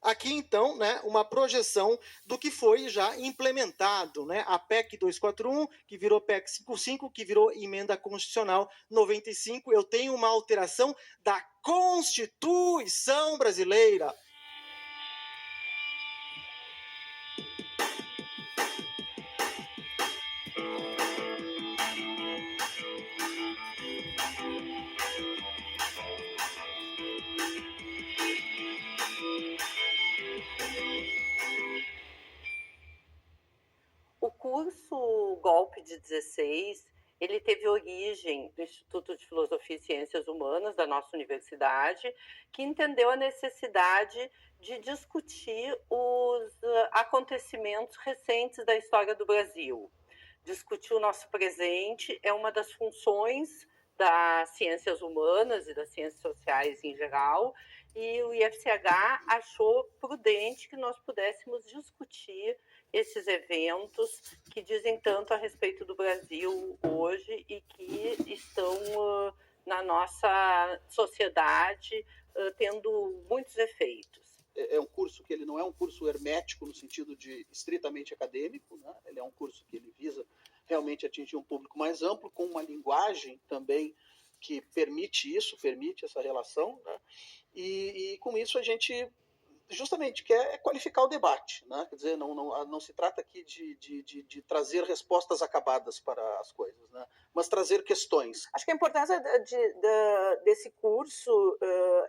Aqui, então, né, uma projeção do que foi já implementado, né, a PEC 241, que virou PEC 55, que virou Emenda Constitucional 95. Eu tenho uma alteração da Constituição brasileira. O curso Golpe de 16, ele teve origem do Instituto de Filosofia e Ciências Humanas da nossa universidade, que entendeu a necessidade de discutir os acontecimentos recentes da história do Brasil. Discutir o nosso presente é uma das funções das ciências humanas e das ciências sociais em geral, e o IFCH achou prudente que nós pudéssemos discutir esses eventos que dizem tanto a respeito do Brasil hoje e que estão na nossa sociedade tendo muitos efeitos. É um curso que ele não é um curso hermético no sentido de estritamente acadêmico, né? Ele é um curso que ele visa realmente atingir um público mais amplo, com uma linguagem também que permite isso, permite essa relação, né? E com isso a gente justamente quer qualificar o debate, né? Quer dizer, não se trata aqui de trazer respostas acabadas para as coisas, né? Mas trazer questões. Acho que a importância desse curso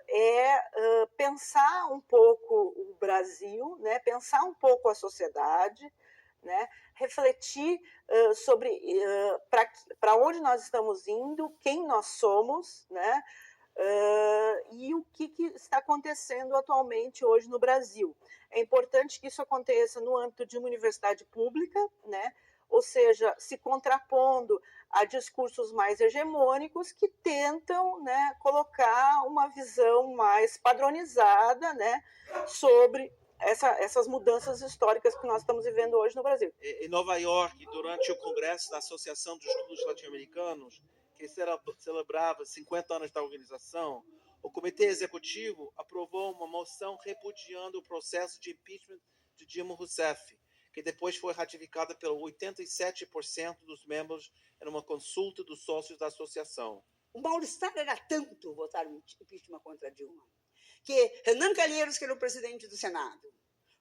é pensar um pouco o Brasil, né? Pensar um pouco a sociedade, né? Refletir sobre para onde nós estamos indo, quem nós somos, né? E o que está acontecendo atualmente hoje no Brasil. É importante que isso aconteça no âmbito de uma universidade pública, né? Ou seja, se contrapondo a discursos mais hegemônicos que tentam, né, colocar uma visão mais padronizada, né, sobre essas mudanças históricas que nós estamos vivendo hoje no Brasil. Em Nova York, durante o congresso da Associação dos Estudos Latino-Americanos, que celebrava 50 anos da organização, o Comitê Executivo aprovou uma moção repudiando o processo de impeachment de Dilma Rousseff, que depois foi ratificada pelo 87% dos membros em uma consulta dos sócios da associação. O mal-estar era tanto votar o impeachment contra Dilma, que Renan Calheiros, que era o presidente do Senado,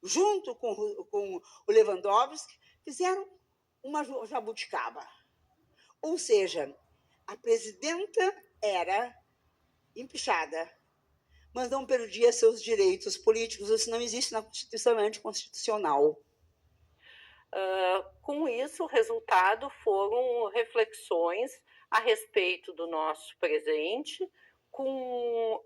junto com o Lewandowski, fizeram uma jabuticaba. Ou seja, a presidenta era empichada, mas não perdia seus direitos políticos. Isso não existe na Constituição, é anticonstitucional. Com isso, o resultado foram reflexões a respeito do nosso presente, com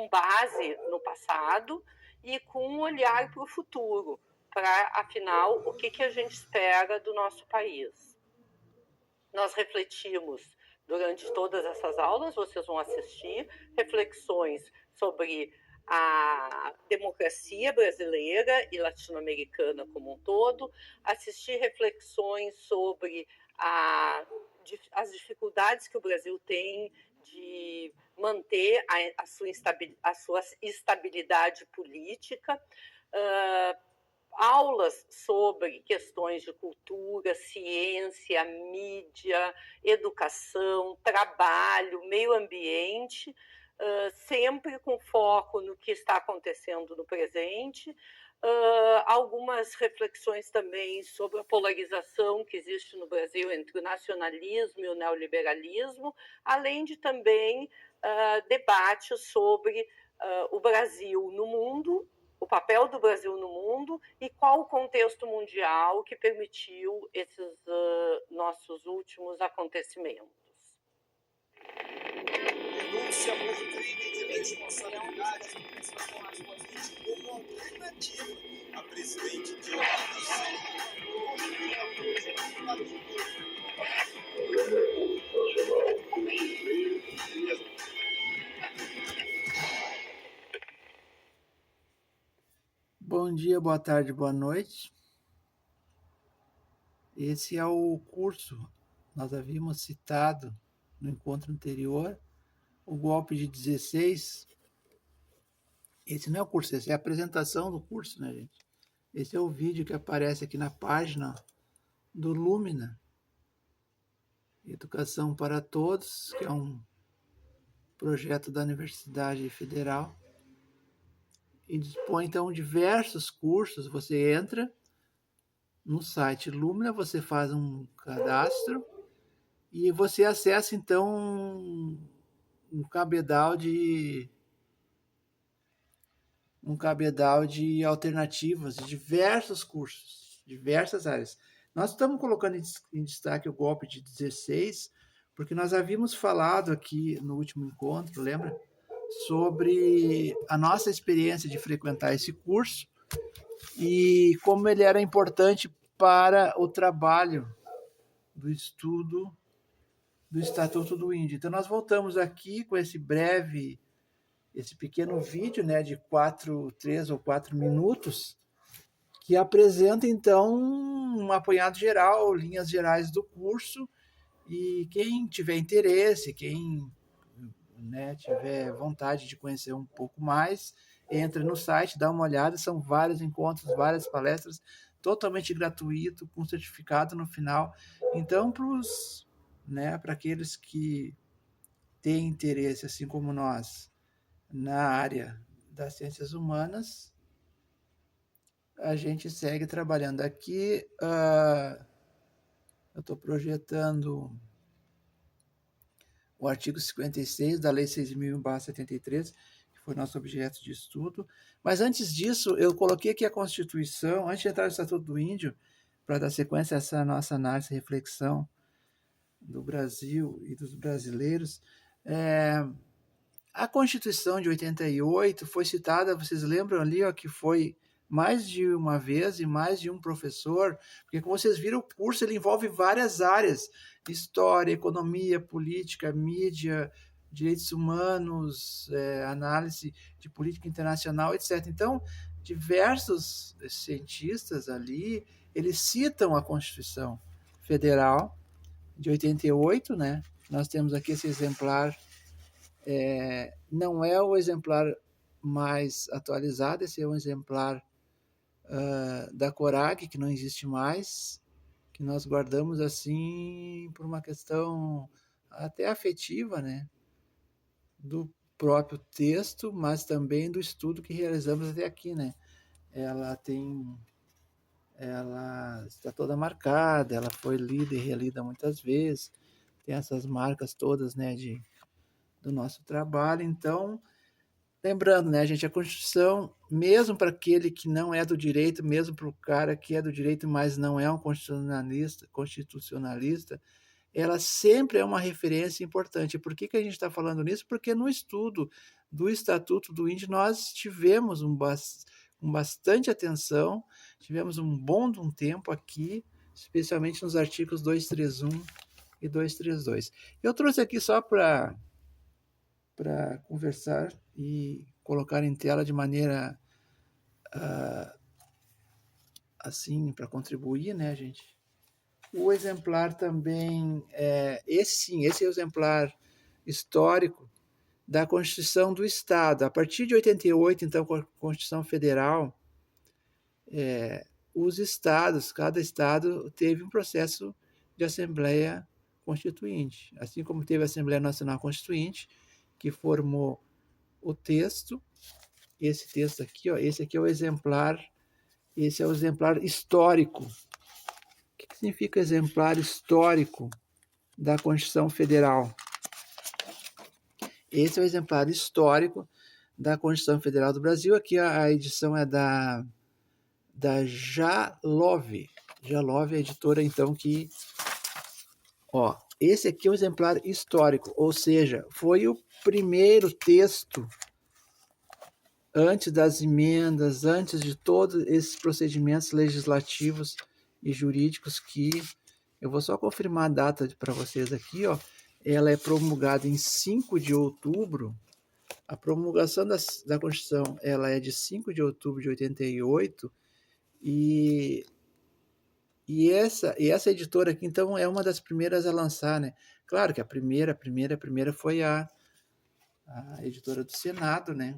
base no passado e com um olhar para o futuro, para, afinal, o que a gente espera do nosso país. Nós refletimos durante todas essas aulas, vocês vão assistir, reflexões sobre a democracia brasileira e latino-americana como um todo, assistir reflexões sobre as dificuldades que o Brasil tem de manter a sua estabilidade política, aulas sobre questões de cultura, ciência, mídia, educação, trabalho, meio ambiente, sempre com foco no que está acontecendo no presente, algumas reflexões também sobre a polarização que existe no Brasil entre o nacionalismo e o neoliberalismo, além de também debates sobre o Brasil no mundo, o papel do Brasil no mundo e qual o contexto mundial que permitiu esses nossos últimos acontecimentos. Denúncia por crime de responsabilidade como alternativa a presidente Dilma Bom dia, boa tarde, boa noite. Esse é o curso, nós havíamos citado no encontro anterior, o golpe de 16, Esse não é o curso, esse é a apresentação do curso, né, gente? Esse é o vídeo que aparece aqui na página do Lumina, Educação para Todos, que é um projeto da Universidade Federal, e dispõe, então, diversos cursos. Você entra no site Lumina, você faz um cadastro e você acessa, então, um cabedal de alternativas de diversos cursos, diversas áreas. Nós estamos colocando em destaque o golpe de 16, porque nós havíamos falado aqui no último encontro, lembra? Sobre a nossa experiência de frequentar esse curso e como ele era importante para o trabalho do estudo do Estatuto do Índio. Então, nós voltamos aqui com esse pequeno vídeo, né, de 3 ou 4 minutos, que apresenta, então, um apanhado geral, linhas gerais do curso, e quem tiver interesse, quem, né, tiver vontade de conhecer um pouco mais, entra no site, dá uma olhada, são vários encontros, várias palestras, totalmente gratuito, com certificado no final. Então, para aqueles que têm interesse, assim como nós, na área das ciências humanas, a gente segue trabalhando aqui. Eu estou projetando o artigo 56 da Lei 6.001/73, que foi nosso objeto de estudo. Mas antes disso, eu coloquei aqui a Constituição, antes de entrar no Estatuto do Índio, para dar sequência a essa nossa análise e reflexão do Brasil e dos brasileiros. A Constituição de 88 foi citada, vocês lembram ali, ó, que foi mais de uma vez e mais de um professor, porque como vocês viram, o curso ele envolve várias áreas: história, economia, política, mídia, direitos humanos, análise de política internacional, etc. Então, diversos cientistas ali, eles citam a Constituição Federal de 88, né? Nós temos aqui esse exemplar, não é o exemplar mais atualizado, esse é um exemplar da Corag, que não existe mais, que nós guardamos assim por uma questão até afetiva, né? Do próprio texto, mas também do estudo que realizamos até aqui, né? Ela está toda marcada, ela foi lida e relida muitas vezes, tem essas marcas todas, né, do nosso trabalho. Então, lembrando, né, gente, a Constituição, mesmo para aquele que não é do direito, mesmo para o cara que é do direito, mas não é um constitucionalista, ela sempre é uma referência importante. Por que a gente está falando nisso? Porque no estudo do Estatuto do Índio nós tivemos com bastante atenção, tivemos um bom tempo aqui, especialmente nos artigos 231 e 232. Eu trouxe aqui só para conversar e colocar em tela de maneira assim, para contribuir, né, gente? O exemplar também, esse é o exemplar histórico da Constituição do Estado. A partir de 88, então, com a Constituição Federal, os estados, cada estado teve um processo de Assembleia Constituinte, assim como teve a Assembleia Nacional Constituinte, que formou o texto. Esse texto aqui, ó, esse aqui é o exemplar, esse é o exemplar histórico. O que significa exemplar histórico da Constituição Federal? Esse é o exemplar histórico da Constituição Federal do Brasil. Aqui a edição é da Jalove. Jalove é a editora, então, que... Ó, esse aqui é o exemplar histórico, ou seja, foi o primeiro texto antes das emendas, antes de todos esses procedimentos legislativos e jurídicos, que eu vou só confirmar a data para vocês aqui, ó. Ela é promulgada em 5 de outubro. A promulgação da Constituição, ela é de 5 de outubro de 88, e essa editora aqui, então, é uma das primeiras a lançar, né? Claro que a primeira foi a editora do Senado, né?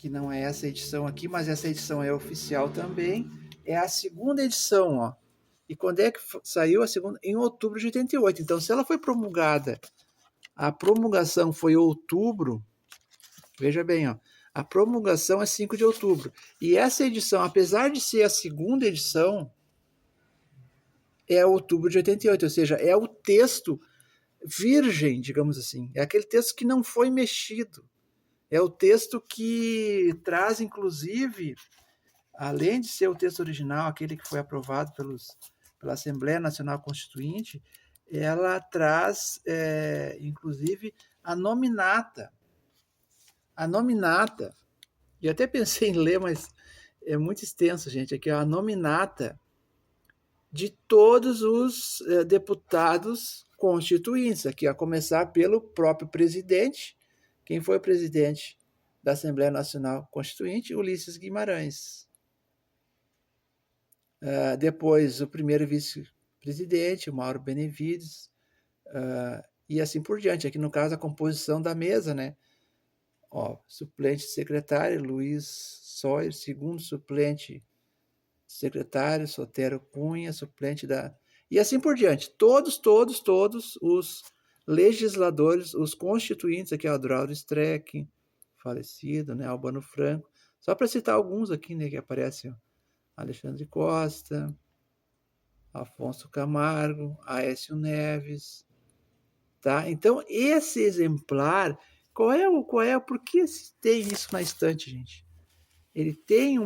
que não é essa edição aqui, mas essa edição é oficial também, é a segunda edição, ó. E quando é que saiu a segunda? Em outubro de 88. Então, se ela foi promulgada, a promulgação foi em outubro, veja bem, ó, a promulgação é 5 de outubro. E essa edição, apesar de ser a segunda edição, é outubro de 88, ou seja, é o texto virgem, digamos assim. É aquele texto que não foi mexido. É o texto que traz, inclusive, além de ser o texto original, aquele que foi aprovado pela Assembleia Nacional Constituinte, ela traz, inclusive, a nominata. A nominata, e até pensei em ler, mas é muito extenso, gente, aqui é a nominata de todos os deputados constituintes, aqui a começar pelo próprio presidente. Quem foi o presidente da Assembleia Nacional Constituinte? Ulisses Guimarães. Depois, o primeiro vice-presidente, o Mauro Benevides, e assim por diante. Aqui, no caso, a composição da mesa, né? Ó, suplente secretário, Luiz Soyer, segundo suplente secretário, Sotero Cunha, suplente da... E assim por diante. Todos os legisladores, os constituintes, aqui é o Draulio Streck, falecido, né? Albano Franco. Só para citar alguns aqui, né, que aparecem, ó. Alexandre Costa, Afonso Camargo, Aécio Neves, tá? Então, esse exemplar, por que tem isso na estante, gente? Ele tem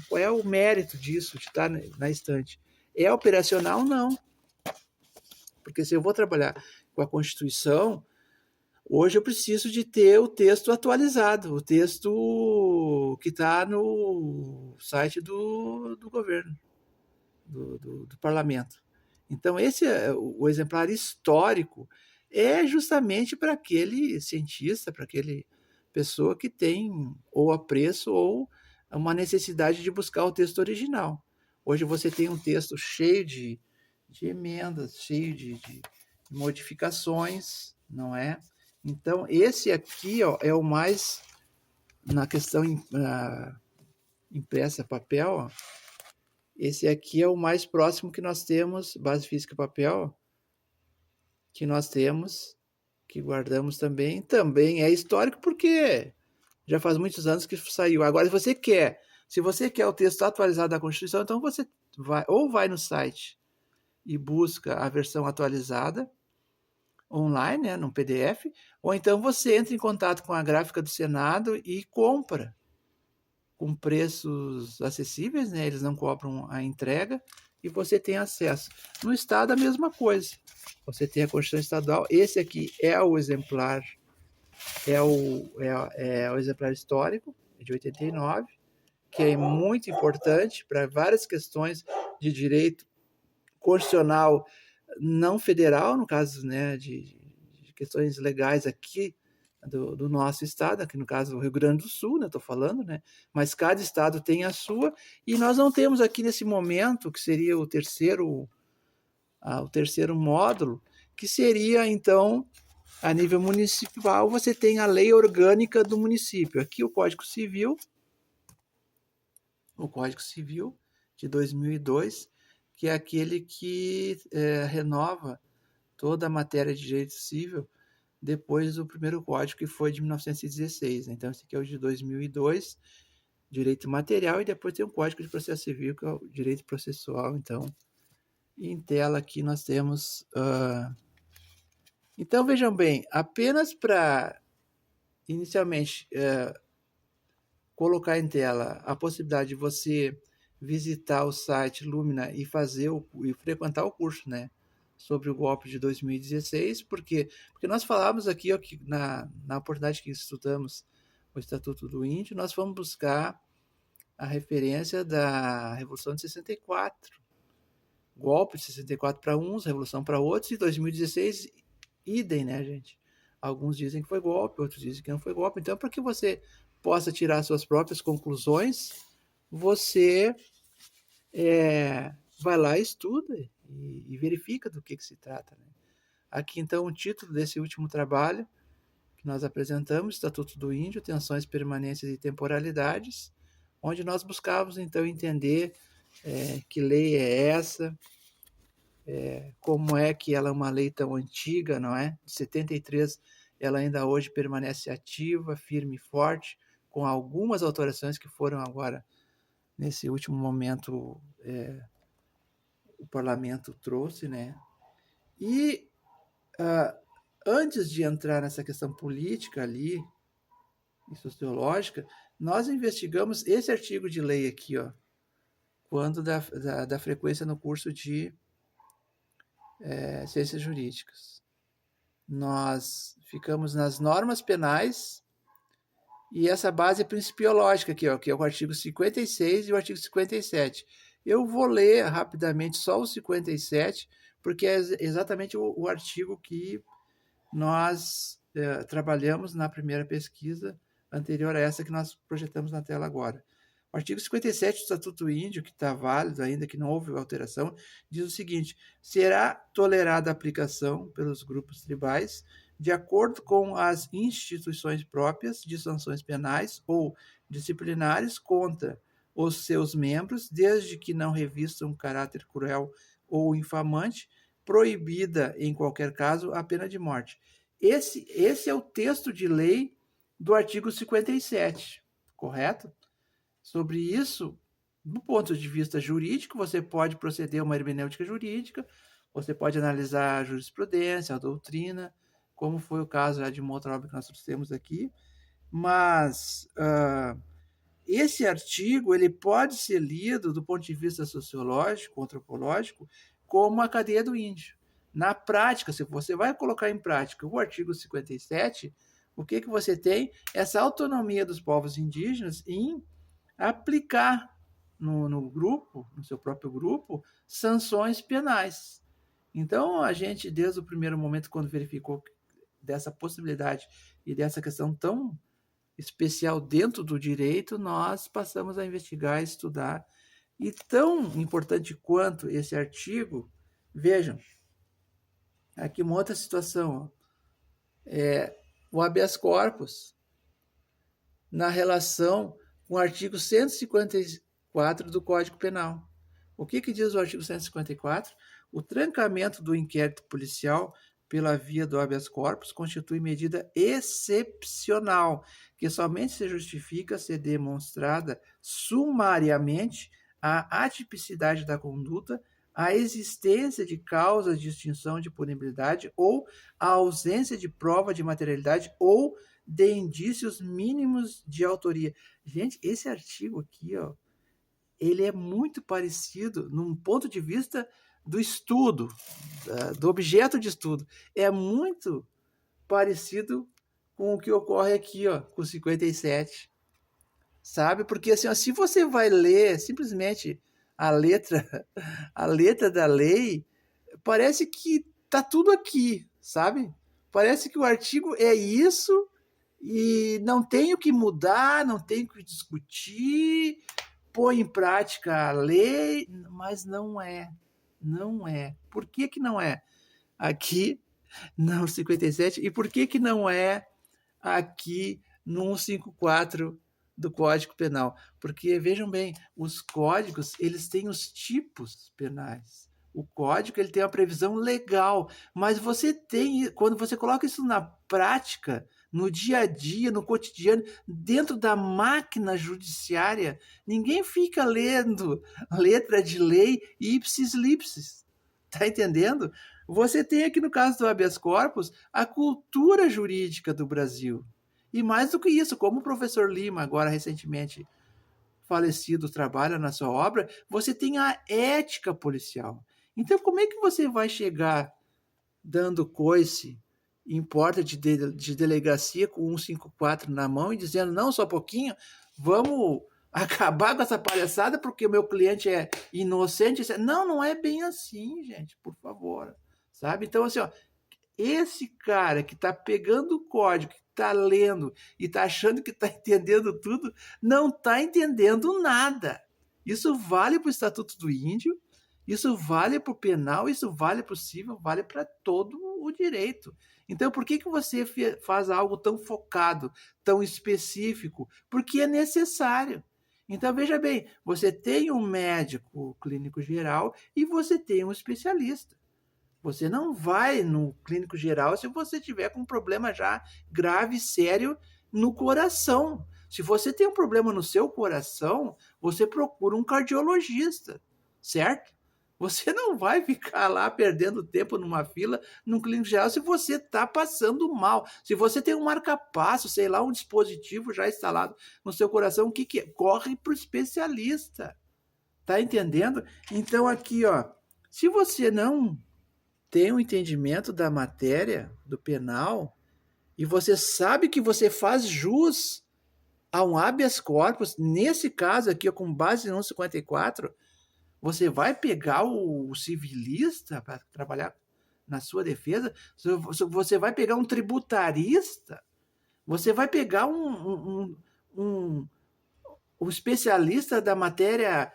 qual é o mérito disso, de estar na estante? É operacional? Não. Porque se eu vou trabalhar com a Constituição, hoje eu preciso de ter o texto atualizado, o texto que está no site do governo, do parlamento. Então, esse o exemplar histórico é justamente para aquele cientista, para aquele pessoa que tem ou apreço ou uma necessidade de buscar o texto original. Hoje você tem um texto cheio de emendas, cheio de modificações, não é? Então, esse aqui, ó, é o mais, na questão impressa papel, ó, esse aqui é o mais próximo que nós temos, base física papel, que nós temos, que guardamos também é histórico porque já faz muitos anos que saiu. Agora, se você quer o texto atualizado da Constituição, então você vai no site e busca a versão atualizada online, né, num PDF, ou então você entra em contato com a gráfica do Senado e compra com preços acessíveis, né? Eles não cobram a entrega e você tem acesso. No Estado, a mesma coisa. Você tem a Constituição Estadual. Esse aqui é o exemplar, é o exemplar histórico, de 89, que é muito importante para várias questões de direito constitucional não federal, no caso, né, de questões legais aqui do nosso estado, aqui no caso o Rio Grande do Sul, né, estou falando, né, mas cada estado tem a sua, e nós não temos aqui nesse momento, que seria o terceiro módulo, que seria, então, a nível municipal, você tem a lei orgânica do município. Aqui o Código Civil de 2002, que é aquele que renova toda a matéria de direito civil depois do primeiro código, que foi de 1916. Então, esse aqui é o de 2002, direito material, e depois tem o Código de Processo Civil, que é o direito processual. Então, em tela aqui nós temos... Então, vejam bem, apenas para, inicialmente, colocar em tela a possibilidade de você visitar o site Lumina e frequentar o curso, né, sobre o golpe de 2016, porque nós falamos aqui, ó, que na oportunidade que estudamos o Estatuto do Índio, nós fomos buscar a referência da Revolução de 64, golpe de 64 para uns, revolução para outros, e 2016, idem, né, gente? Alguns dizem que foi golpe, outros dizem que não foi golpe. Então, para que você possa tirar suas próprias conclusões, você vai lá e estuda e verifica do que se trata, né? Aqui, então, o título desse último trabalho, que nós apresentamos, Estatuto do Índio, Tensões, Permanências e Temporalidades, onde nós buscávamos, então, entender que lei é essa, como é que ela é uma lei tão antiga, não é? De 73, ela ainda hoje permanece ativa, firme e forte, com algumas alterações que foram agora, nesse último momento, o parlamento trouxe, né? E antes de entrar nessa questão política ali, e sociológica, nós investigamos esse artigo de lei aqui, ó, quando da frequência no curso de Ciências Jurídicas. Nós ficamos nas normas penais e essa base principiológica aqui, ó, que é o artigo 56 e o artigo 57. Eu vou ler rapidamente só o 57, porque é exatamente o artigo que nós trabalhamos na primeira pesquisa anterior a essa que nós projetamos na tela agora. O artigo 57 do Estatuto Índio, que está válido ainda, que não houve alteração, diz o seguinte: será tolerada a aplicação pelos grupos tribais de acordo com as instituições próprias de sanções penais ou disciplinares contra os seus membros, desde que não revistam caráter cruel ou infamante, proibida, em qualquer caso, a pena de morte. Esse é o texto de lei do artigo 57, correto? Sobre isso, do ponto de vista jurídico, você pode proceder a uma hermenêutica jurídica, você pode analisar a jurisprudência, a doutrina, como foi o caso de uma outra obra que nós trouxemos aqui, mas esse artigo ele pode ser lido do ponto de vista sociológico, antropológico, como a cadeia do índio. Na prática, se você vai colocar em prática o artigo 57, o que você tem? Essa autonomia dos povos indígenas em aplicar no grupo, no seu próprio grupo, sanções penais. Então, a gente, desde o primeiro momento, quando verificou dessa possibilidade e dessa questão tão especial dentro do direito, nós passamos a investigar, estudar. E tão importante quanto esse artigo, vejam, aqui uma outra situação, o habeas corpus, na relação com o artigo 154 do Código Penal. O que diz o artigo 154? O trancamento do inquérito policial pela via do habeas corpus constitui medida excepcional, que somente se justifica se demonstrada sumariamente a atipicidade da conduta, a existência de causas de extinção de punibilidade ou a ausência de prova de materialidade ou de indícios mínimos de autoria. Gente, esse artigo aqui, ó, ele é muito parecido num ponto de vista do estudo, do objeto de estudo. É muito parecido com o que ocorre aqui, ó, com o 57. Sabe? Porque assim, ó, se você vai ler simplesmente a letra da lei, parece que tá tudo aqui, sabe? Parece que o artigo é isso e não tem o que mudar, não tem o que discutir, põe em prática a lei, mas não é. Não é. Por que não é? Aqui no 57, e por que não é aqui no 154 do Código Penal? Porque, vejam bem, os códigos, eles têm os tipos penais. O código, ele tem uma previsão legal, mas você tem, quando você coloca isso na prática, no dia a dia, no cotidiano, dentro da máquina judiciária, ninguém fica lendo letra de lei ipsis lipsis. Tá entendendo? Você tem aqui, no caso do habeas corpus, a cultura jurídica do Brasil. E mais do que isso, como o professor Lima, agora recentemente falecido, trabalha na sua obra, você tem a ética policial. Então, como é que você vai chegar dando coice em porta de delegacia com 154 na mão e dizendo, não, só um pouquinho, vamos acabar com essa palhaçada porque o meu cliente é inocente? Não, não é bem assim, gente, por favor. Sabe? Então, assim, ó, esse cara que está pegando o código, que está lendo e está achando que está entendendo tudo, não está entendendo nada. Isso vale para o Estatuto do Índio, isso vale para o penal, isso vale para o civil, vale para todo o direito. Então, por que você faz algo tão focado, tão específico? Porque é necessário. Então, veja bem, você tem um médico clínico geral e você tem um especialista. Você não vai no clínico geral se você tiver com um problema já grave, sério no coração. Se você tem um problema no seu coração, você procura um cardiologista, certo? Você não vai ficar lá perdendo tempo numa fila num clínico geral se você está passando mal. Se você tem um marca-passo, sei lá, um dispositivo já instalado no seu coração, o que que é? Corre para o especialista. Tá entendendo? Então aqui, ó, se você não tem um entendimento da matéria, do penal, e você sabe que você faz jus a um habeas corpus, nesse caso aqui, com base no 154, você vai pegar o civilista para trabalhar na sua defesa, você vai pegar um tributarista, você vai pegar um especialista da matéria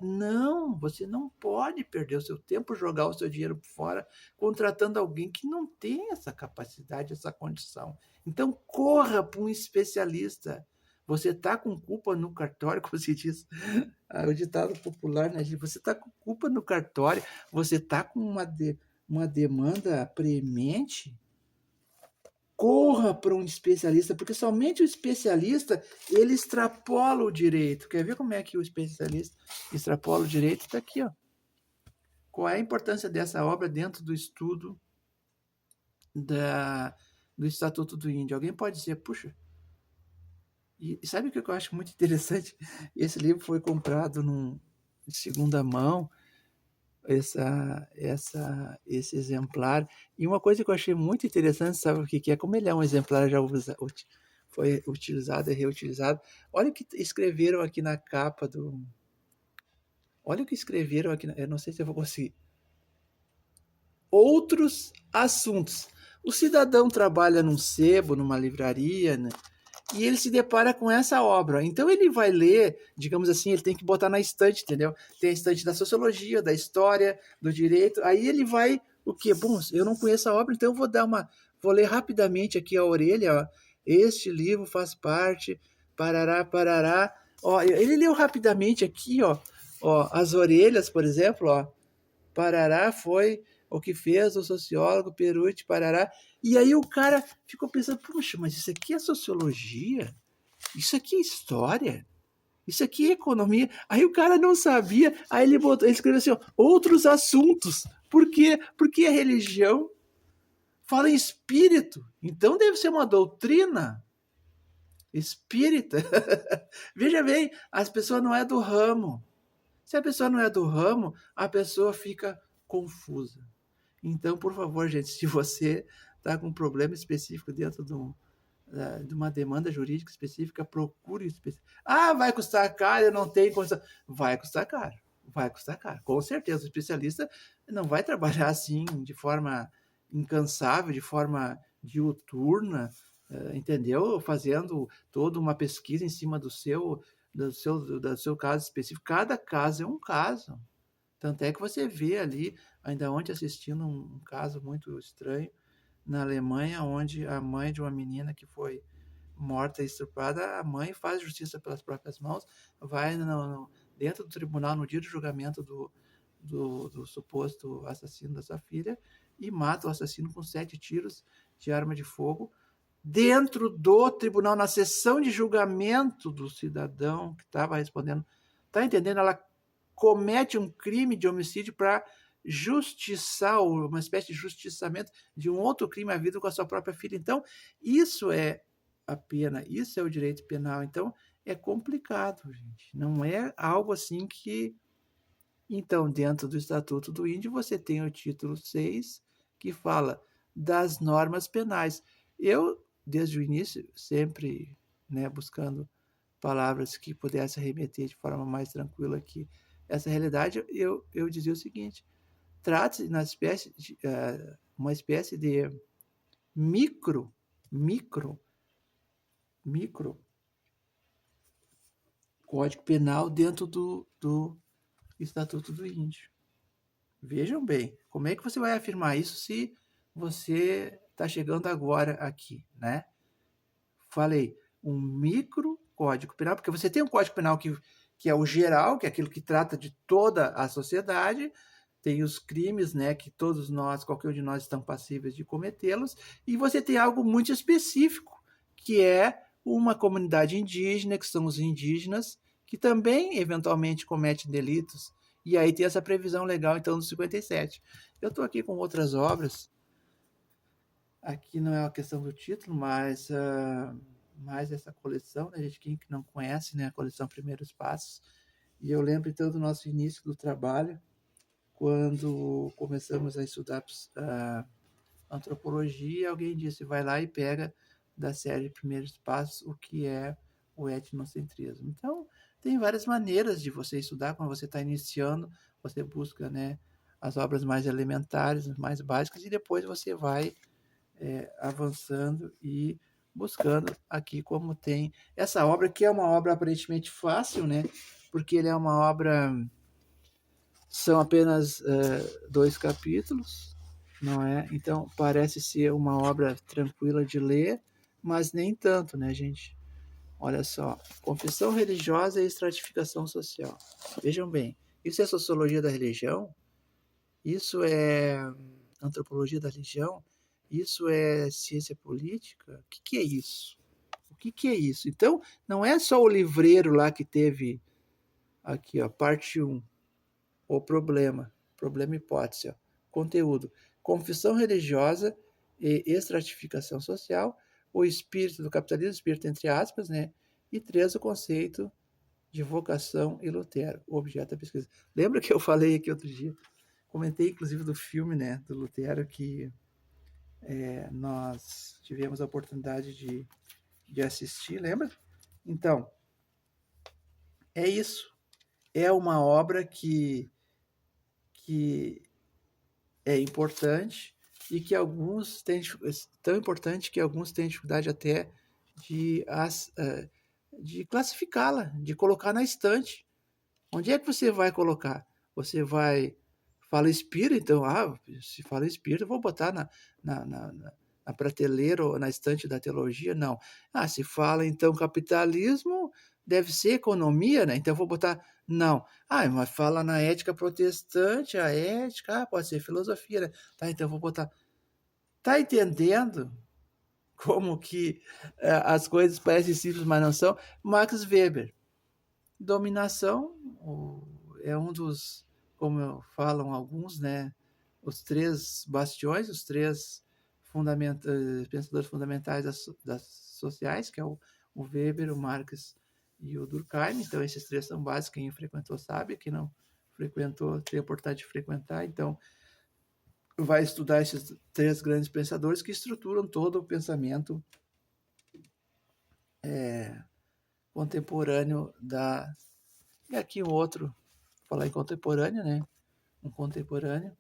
Não, você não pode perder o seu tempo, jogar o seu dinheiro fora, contratando alguém que não tem essa capacidade, essa condição. Então, corra para um especialista. Você está com culpa no cartório, como se diz, o ditado popular, né? Você está com culpa no cartório, você está com uma demanda preemente, corra para um especialista, porque somente o especialista, ele extrapola o direito. Quer ver como é que o especialista extrapola o direito? Está aqui, ó. Qual é a importância dessa obra dentro do estudo do Estatuto do Índio? Alguém pode dizer, puxa, e sabe o que eu acho muito interessante? Esse livro foi comprado de segunda mão, esse exemplar. E uma coisa que eu achei muito interessante, sabe o que é? Como ele é um exemplar já foi utilizado e reutilizado. Olha o que escreveram aqui na capa do... Olha o que escreveram aqui, eu não sei se eu vou conseguir. Outros assuntos. O cidadão trabalha num sebo, numa livraria, né? E ele se depara com essa obra. Então ele vai ler, digamos assim, ele tem que botar na estante, entendeu? Tem a estante da sociologia, da história, do direito. Aí ele vai, o quê? Bom, eu não conheço a obra, então eu vou ler rapidamente aqui a orelha, ó. Este livro faz parte, parará, parará. Ó, ele leu rapidamente aqui, ó, as orelhas, por exemplo, ó. Parará foi o que fez o sociólogo Perucci, parará. E aí o cara ficou pensando, puxa, mas isso aqui é sociologia? Isso aqui é história? Isso aqui é economia? Aí o cara não sabia, aí ele escreveu assim, ó, outros assuntos. Por quê? Porque a religião fala em espírito, então deve ser uma doutrina espírita. Veja bem, as pessoas não é do ramo. Se a pessoa não é do ramo, a pessoa fica confusa. Então, por favor, gente, se você está com um problema específico dentro de uma demanda jurídica específica, procure específico. Ah, vai custar caro, eu não tenho condição. Vai custar caro, com certeza. O especialista não vai trabalhar assim, de forma incansável, de forma diuturna, entendeu? Fazendo toda uma pesquisa em cima do seu caso específico. Cada caso é um caso. Tanto é que você vê ali, ainda ontem assistindo um caso muito estranho, na Alemanha, onde a mãe de uma menina que foi morta e estuprada, a mãe faz justiça pelas próprias mãos, vai dentro do tribunal no dia do julgamento do suposto assassino da sua filha e mata o assassino com 7 tiros de arma de fogo, dentro do tribunal, na sessão de julgamento do cidadão que estava respondendo. Está entendendo? Ela comete um crime de homicídio para justiçar, uma espécie de justiçamento de um outro crime havido com a sua própria filha. Então, isso é a pena, isso é o direito penal. Então, é complicado, gente. Não é algo assim que... Então, dentro do Estatuto do Índio, você tem o título 6, que fala das normas penais. Eu, desde o início, sempre, né, buscando palavras que pudessem remeter de forma mais tranquila aqui essa realidade, eu dizia o seguinte: trata-se uma espécie de micro Código Penal dentro do Estatuto do Índio. Vejam bem, como é que você vai afirmar isso se você está chegando agora aqui, né? Falei, um micro código penal, porque você tem um código penal que é o geral, que é aquilo que trata de toda a sociedade, tem os crimes, né, que todos nós, qualquer um de nós, estão passíveis de cometê-los, e você tem algo muito específico, que é uma comunidade indígena, que são os indígenas, que também eventualmente cometem delitos, e aí tem essa previsão legal, então, do 57. Eu estou aqui com outras obras, aqui não é uma questão do título, mas mais essa coleção, né, gente, quem que não conhece, né, a coleção Primeiros Passos, e eu lembro então do nosso início do trabalho, quando começamos a estudar antropologia, alguém disse, vai lá e pega da série Primeiros Passos o que é o etnocentrismo. Então, tem várias maneiras de você estudar, quando você está iniciando, você busca, né, as obras mais elementares, mais básicas, e depois você vai avançando e buscando aqui como tem essa obra, que é uma obra aparentemente fácil, né? Porque ele é uma obra, são apenas 2 capítulos, não é? Então parece ser uma obra tranquila de ler, mas nem tanto, né, gente? Olha só, confissão religiosa e estratificação social. Vejam bem, isso é sociologia da religião? Isso é antropologia da religião? Isso é ciência política? O que é isso? O que é isso? Então, não é só o livreiro lá que teve, aqui, ó, parte 1, o problema hipótese, ó, conteúdo, confissão religiosa e estratificação social, o espírito do capitalismo, espírito entre aspas, né? E 3, o conceito de vocação e Lutero, o objeto da pesquisa. Lembra que eu falei aqui outro dia? Comentei, inclusive, do filme, né, do Lutero, que nós tivemos a oportunidade de assistir, lembra? Então, é isso. É uma obra que é importante e que alguns têm, tão importante que alguns têm dificuldade até de classificá-la, de colocar na estante. Onde é que você vai colocar? Você vai... Fala espírito, então, se fala espírito, eu vou botar na prateleira ou na estante da teologia? Não. Se fala, então, capitalismo, deve ser economia, né? Então, eu vou botar... Não. Mas fala na ética protestante, a ética, pode ser filosofia, né? Tá, então, eu vou botar... Tá entendendo como que as coisas parecem simples, mas não são? Max Weber. Dominação é um dos, como falam alguns, né, os 3 bastiões, os 3 pensadores fundamentais das sociais, que é o Weber, o Marx e o Durkheim. Então, esses 3 são básicos, quem frequentou sabe, quem não frequentou tem a oportunidade de frequentar. Então, vai estudar esses 3 grandes pensadores que estruturam todo o pensamento contemporâneo E aqui um outro, falar em contemporâneo, né? Um contemporâneo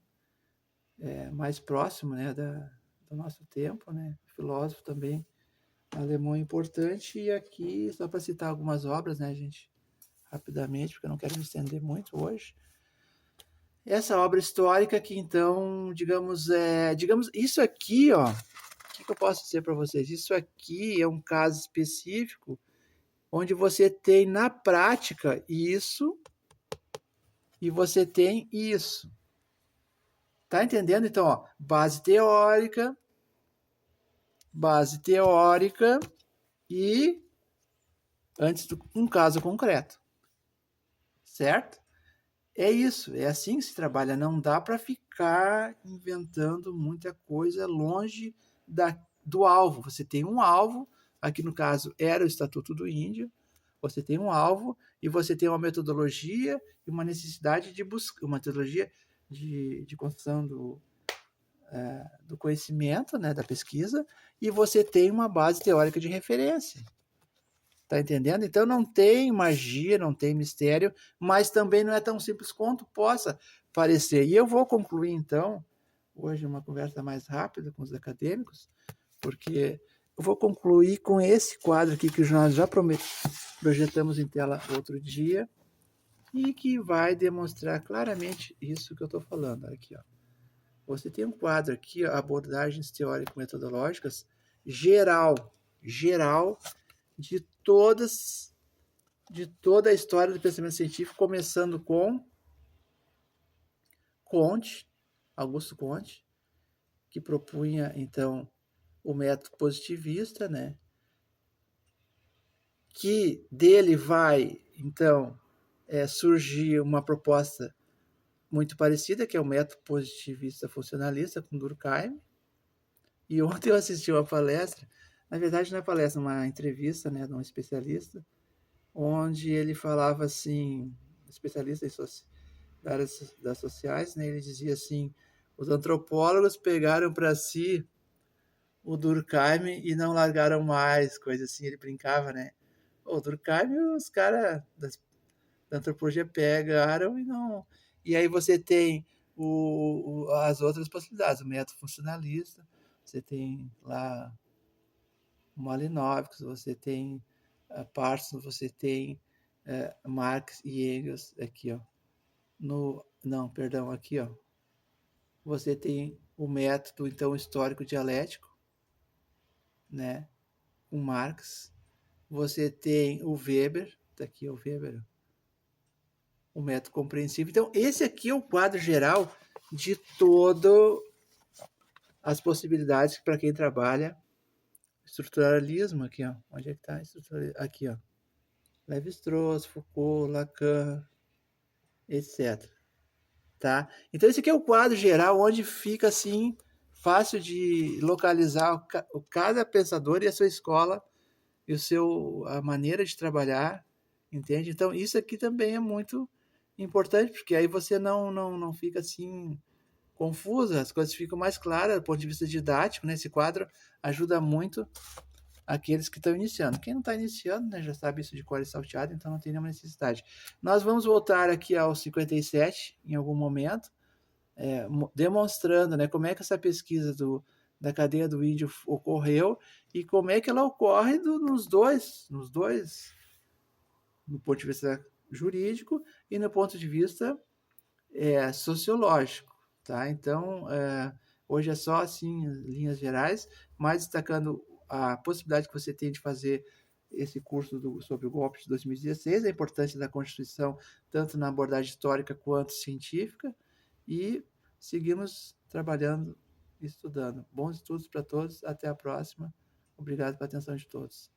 mais próximo, né, do nosso tempo, né? Filósofo também alemão importante. E aqui, só para citar algumas obras, né, gente? Rapidamente, porque eu não quero me estender muito hoje. Essa obra histórica que, então, digamos, isso aqui, ó, o que eu posso dizer para vocês? Isso aqui é um caso específico onde você tem na prática isso e você tem isso. Tá entendendo? Então, ó, base teórica e antes um caso concreto. Certo? É isso, é assim que se trabalha. Não dá para ficar inventando muita coisa longe do alvo. Você tem um alvo, aqui no caso era o Estatuto do Índio, você tem um alvo e você tem uma metodologia e uma necessidade de buscar, uma metodologia de construção do conhecimento, né, da pesquisa, e você tem uma base teórica de referência. Tá entendendo? Então não tem magia, não tem mistério, mas também não é tão simples quanto possa parecer. E eu vou concluir, então, hoje uma conversa mais rápida com os acadêmicos, porque eu vou concluir com esse quadro aqui que nós já projetamos em tela outro dia, e que vai demonstrar claramente isso que eu estou falando. Aqui, ó. Você tem um quadro aqui, ó, abordagens teórico-metodológicas geral de toda a história do pensamento científico, começando com Comte, Augusto Comte, que propunha, então, o método positivista, né? Que dele vai, então, surgir uma proposta muito parecida, que é o método positivista funcionalista, com Durkheim. E ontem eu assisti uma palestra, na verdade não é palestra, uma entrevista, né, de um especialista, onde ele falava assim, especialista da área das sociais, né, ele dizia assim, os antropólogos pegaram para si o Durkheim e não largaram mais, coisa assim, ele brincava, né? O Durkheim os caras da antropologia pegaram e não... E aí você tem as outras possibilidades, o método funcionalista, você tem lá o Malinowski, você tem Parsons, você tem Marx e Engels aqui, ó. Aqui, ó. Você tem o método, então, histórico dialético, né? Com Marx. Você tem o Weber, tá aqui o Weber, o método compreensivo. Então, esse aqui é o quadro geral de todas as possibilidades para quem trabalha estruturalismo. Aqui, ó. Onde é que está? Aqui, ó. Lévi-Strauss, Foucault, Lacan, etc. Tá? Então, esse aqui é o quadro geral, onde fica, assim, fácil de localizar cada pensador e a sua escola e a maneira de trabalhar, entende? Então, isso aqui também é muito importante, porque aí você não fica, assim, confusa, as coisas ficam mais claras do ponto de vista didático, né? Esse quadro ajuda muito aqueles que estão iniciando. Quem não está iniciando, né, já sabe isso de cor e salteado, então não tem nenhuma necessidade. Nós vamos voltar aqui ao 57 em algum momento, demonstrando, né, como é que essa pesquisa da cadeia do índio ocorreu e como é que ela ocorre nos dois, no ponto de vista jurídico e no ponto de vista sociológico, tá? Então, hoje é só assim linhas gerais, mas destacando a possibilidade que você tem de fazer esse curso sobre o golpe de 2016, a importância da Constituição tanto na abordagem histórica quanto científica, e seguimos trabalhando e estudando. Bons estudos para todos, até a próxima. Obrigado pela atenção de todos.